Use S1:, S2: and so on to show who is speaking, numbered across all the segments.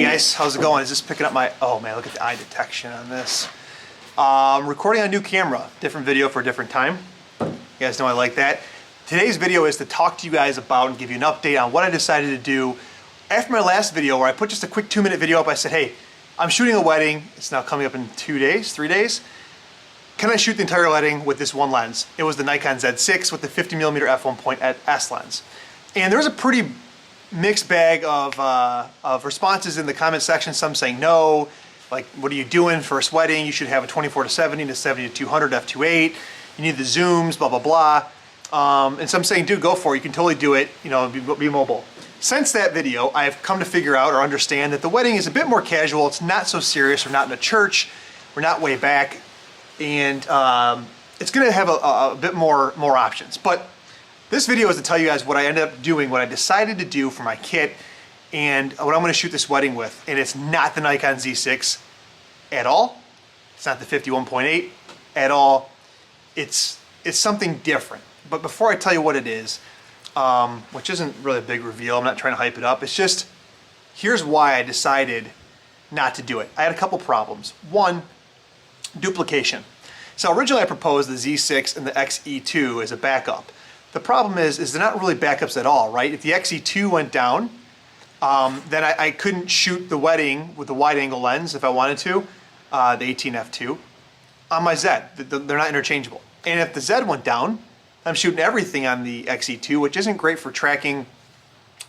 S1: guys, how's it going? Is this picking up my, oh man, look at the eye detection on this. Recording on a new camera, different video for a different time. You guys know I like that. Today's video is to talk to you guys about and give you an update on what I decided to do after my last video where I put just a quick 2-minute video up. I said, hey, I'm shooting a wedding. It's now coming up in 2 days, 3 days. Can I shoot the entire wedding with this one lens? It was the Nikon Z6 with the 50mm f1.S lens. And there's a pretty mixed bag of responses in the comment section. Some saying no, like what are you doing first wedding? You should have a 24-70 to 70-200 f2.8. You need the zooms, blah blah blah. And some saying, dude, go for it. You can totally do it. You know, be mobile. Since that video, I've come to figure out or understand that the wedding is a bit more casual. It's not so serious. We're not in a church. We're not way back, and it's going to have a bit more options. But this video is to tell you guys what I ended up doing, what I decided to do for my kit, and what I'm going to shoot this wedding with. And it's not the Nikon Z6 at all. It's not the 51.8 at all. It's something different. But before I tell you what it is, which isn't really a big reveal, I'm not trying to hype it up. It's just, here's why I decided not to do it. I had a couple problems. One, duplication. So originally I proposed the Z6 and the XE2 as a backup. The problem is they're not really backups at all, right? If the XE2 went down, then I couldn't shoot the wedding with the wide-angle lens if I wanted to, the 18f2, on my Z. They're not interchangeable. And if the Z went down, I'm shooting everything on the XE2, which isn't great for tracking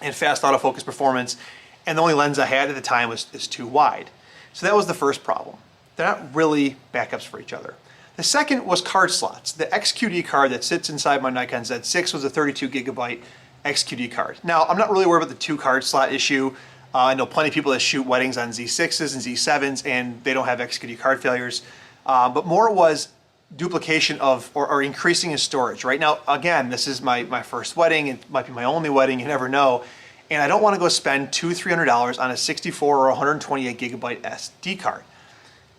S1: and fast autofocus performance, and the only lens I had at the time is too wide. So that was the first problem. They're not really backups for each other. The second was card slots. The XQD card that sits inside my Nikon Z6 was a 32GB XQD card. Now, I'm not really worried about the 2 card slot issue. I know plenty of people that shoot weddings on Z6s and Z7s and they don't have XQD card failures. But more it was duplication of or increasing in storage. Right now, again, this is my first wedding. It might be my only wedding, you never know. And I don't want to go spend $200-300 on a 64 or 128GB SD card.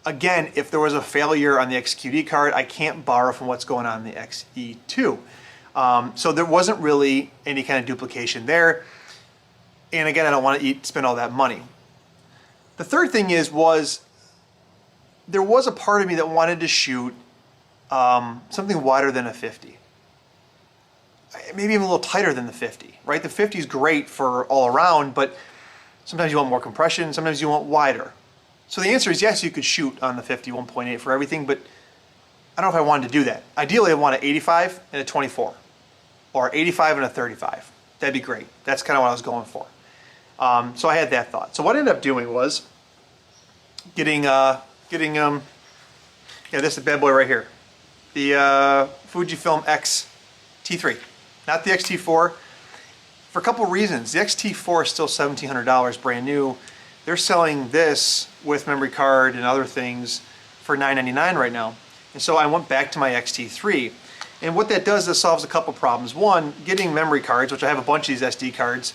S1: Again, if there was a failure on the XQD card, I can't borrow from what's going on in the XE2. So there wasn't really any kind of duplication there. And again, I don't want to spend all that money. The third thing was there was a part of me that wanted to shoot something wider than a 50. Maybe even a little tighter than the 50, right? The 50 is great for all around, but sometimes you want more compression, sometimes you want wider. So the answer is yes, you could shoot on the 51.8 for everything, but I don't know if I wanted to do that. Ideally, I want an 85 and a 24, or 85 and a 35. That'd be great. That's kind of what I was going for. So I had that thought. So what I ended up doing was getting yeah, this is the bad boy right here, the Fujifilm X-T3, not the X-T4, for a couple of reasons. The X-T4 is still $1,700 brand new. They're selling this with memory card and other things for $999 right now. And so I went back to my X-T3. And what that does is solves a couple problems. One, getting memory cards, which I have a bunch of these SD cards,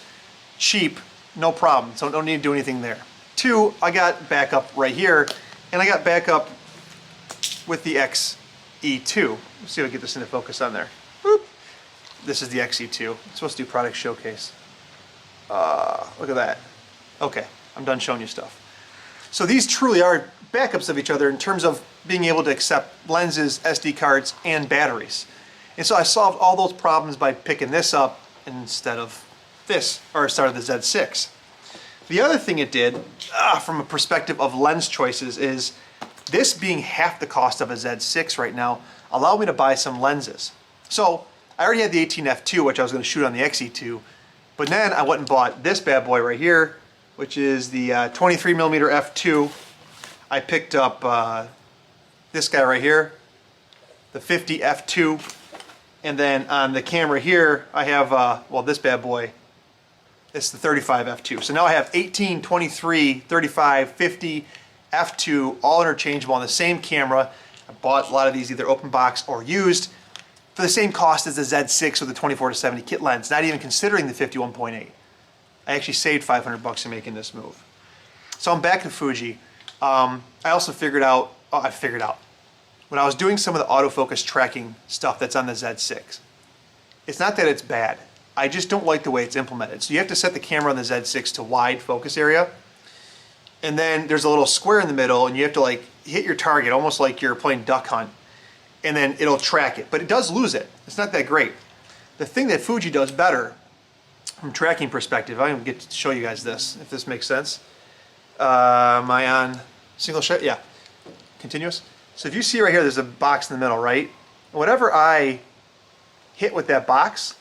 S1: cheap, no problem. So I don't need to do anything there. Two, I got backup right here, and I got backup with the XE2. Let's see if I get this into focus on there. Boop. This is the XE2. I'm supposed to do product showcase. Look at that. Okay. I'm done showing you stuff. So these truly are backups of each other in terms of being able to accept lenses, SD cards, and batteries. And so I solved all those problems by picking this up instead of this, or instead of the Z6. The other thing it did, from a perspective of lens choices, is this being half the cost of a Z6 right now allowed me to buy some lenses. So I already had the 18f2, which I was going to shoot on the XE2, but then I went and bought this bad boy right here, which is the 23mm f2. I picked up this guy right here, the 50 f2, and then on the camera here I have, well, this bad boy, it's the 35 f2. So now I have 18, 23, 35, 50, f2, all interchangeable on the same camera. I bought a lot of these either open box or used for the same cost as the Z6 with the 24-70 kit lens, not even considering the 51.8. I actually saved $500 in making this move. So I'm back to Fuji. I also figured out, when I was doing some of the autofocus tracking stuff that's on the Z6, it's not that it's bad. I just don't like the way it's implemented. So you have to set the camera on the Z6 to wide focus area. and then there's a little square in the middle, and you have to like hit your target, almost like you're playing duck hunt, and then it'll track it. But it does lose it. It's not that great. The thing that Fuji does better, from a tracking perspective, I'm gonna get to show you guys this, if this makes sense. Am I on single shot? Yeah, continuous. So if you see right here, there's a box in the middle, right? Whatever I hit with that box,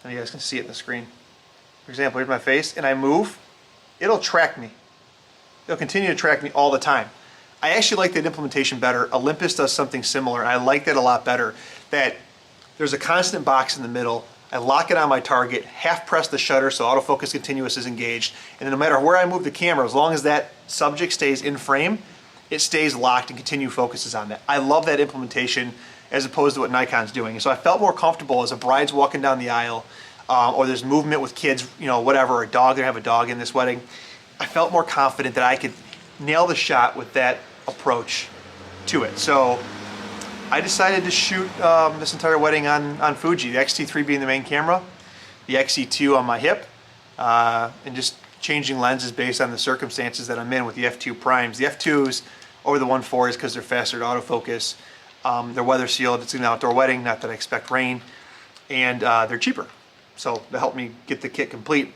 S1: and you guys can see it in the screen. For example, here's my face, and I move, it'll track me. It'll continue to track me all the time. I actually like that implementation better. Olympus does something similar, and I like that a lot better. That there's a constant box in the middle. I lock it on my target, half press the shutter so autofocus continuous is engaged, and then no matter where I move the camera, as long as that subject stays in frame, it stays locked and continue focuses on that. I love that implementation as opposed to what Nikon's doing. So I felt more comfortable as a bride's walking down the aisle, or there's movement with kids, you know, whatever, a dog, they have a dog in this wedding. I felt more confident that I could nail the shot with that approach to it. So I decided to shoot this entire wedding on Fuji, the X-T3 being the main camera, the X-E2 on my hip, and just changing lenses based on the circumstances that I'm in with the f2 primes. The f2s over the 1.4 is because they're faster to autofocus. They're weather sealed, it's an outdoor wedding, not that I expect rain, and they're cheaper. So they helped me get the kit complete.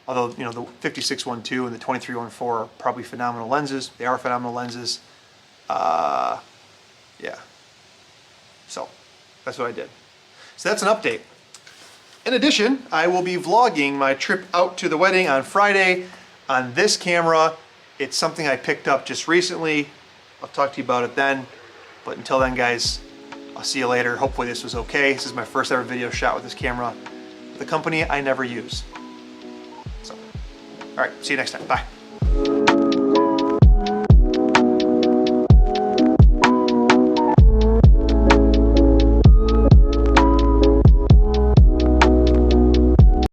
S1: Although, you know, the 56-1.2 and the 23-1.4 are probably phenomenal lenses. They are phenomenal lenses. Yeah. So that's what I did. So that's an update. In addition, I will be vlogging my trip out to the wedding on Friday on this camera. It's something I picked up just recently. I'll talk to you about it then. But until then, guys, I'll see you later. Hopefully this was okay. This is my first ever video shot with this camera. The company I never use. So, all right, see you next time. Bye.